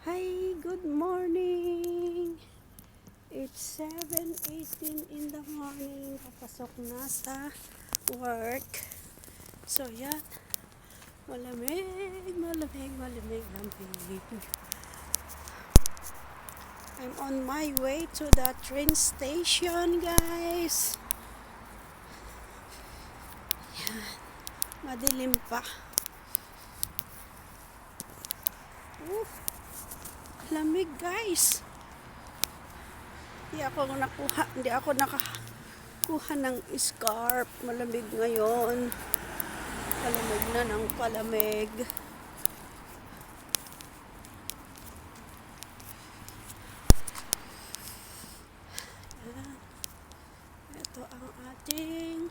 Hi, good morning. It's 7:18 in the morning. Papasok na sa work. So, yan. Malamig, malamig, malamig, malamig. I'm on my way to the train station, guys. Yan. Madilim pa. Lamig, guys. Hindi ako nakakuha ng scarf. Malamig ngayon. Palamig na ng palamig. Yan. Ito ang ating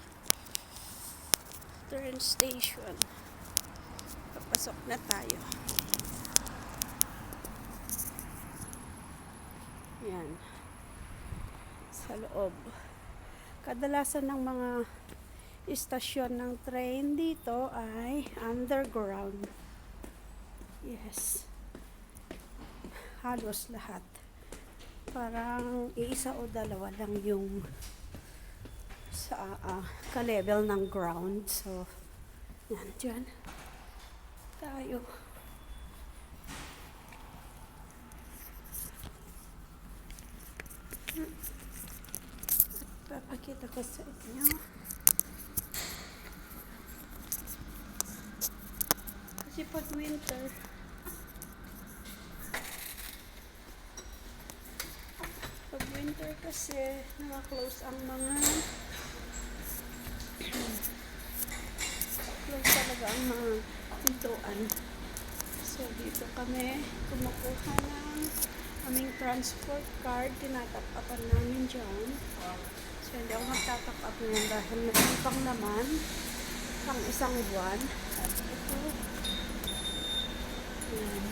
train station. Papasok na tayo. Yan. Sa loob. Kadalasan ng mga istasyon ng train dito ay underground. Yes. Halos lahat. Parang iisa o dalawa lang yung sa ka-level ng ground. So, yan dyan. Tayo. Papakita ko sa inyo. Kasi pag winter, kasi naka-close ang mga close talaga ang mga pintuan. So, dito kami kumukuha ng aming transport card. Tinatap-upan namin dyan. So, hindi ako magtatap up ngayon dahil nagipang naman pang isang buwan. At ito, yan.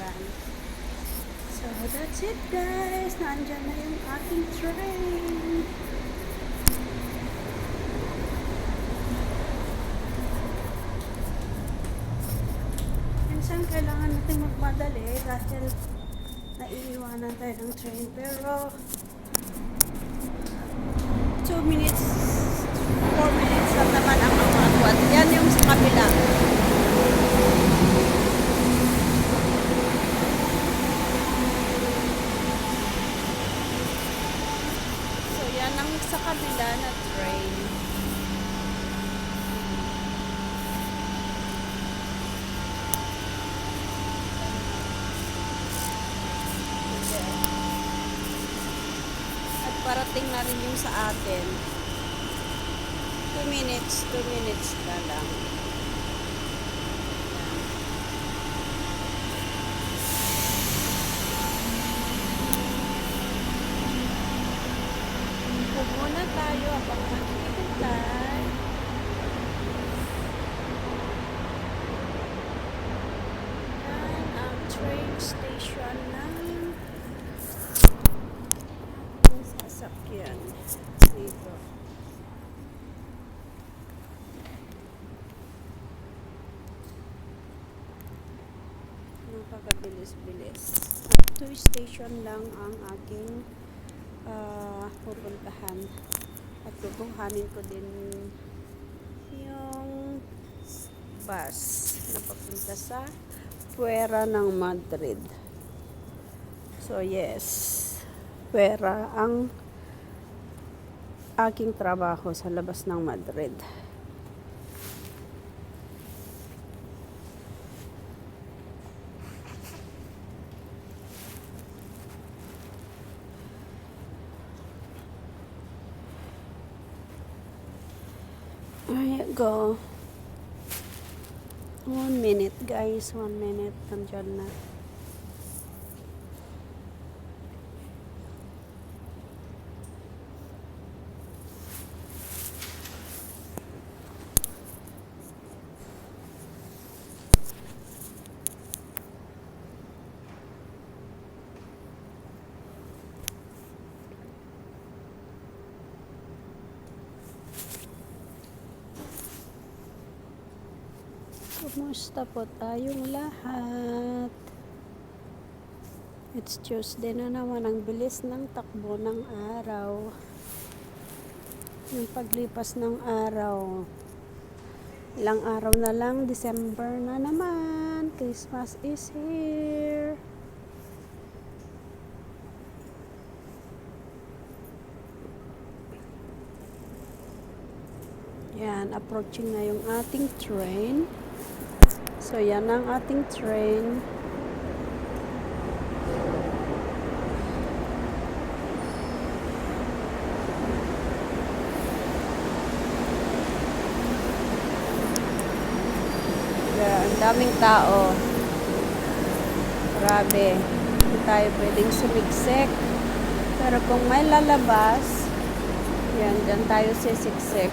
Yan. So, that's it, guys. Nandyan na yung ating train. Minsan kailangan natin magmadali dahil naiiwanan tayo ng train. Pero 2 minutes, 4 minutes lang naman ang magwat. Yan yung sa kabila. So yan ang sa kabila na train. Parating na rin yung sa atin. 2 minutes na lang. Pumuna tayo habang maghihintay. Yan ang train station ng sasakyan dito. Napakabilis-bilis. 2 station lang ang aking pupuntahan. At pupuntahanin ko din yung bus na papunta sa Puerta ng Madrid. So yes, Puerta ang aking trabaho sa labas ng Madrid. There you go. 1 minute, guys. 1 minute. Nandiyan na. Musta po tayong lahat? It's Tuesday na naman. Ang bilis ng takbo ng araw. Yung paglipas ng araw. Ilang araw na lang, December na naman. Christmas is here. Yan, approaching na yung ating train. So, yan ang ating train. Yeah, ang daming tao. Grabe. Hindi tayo pwedeng sumiksik. Pero kung may lalabas, yan, dyan tayo sisiksik.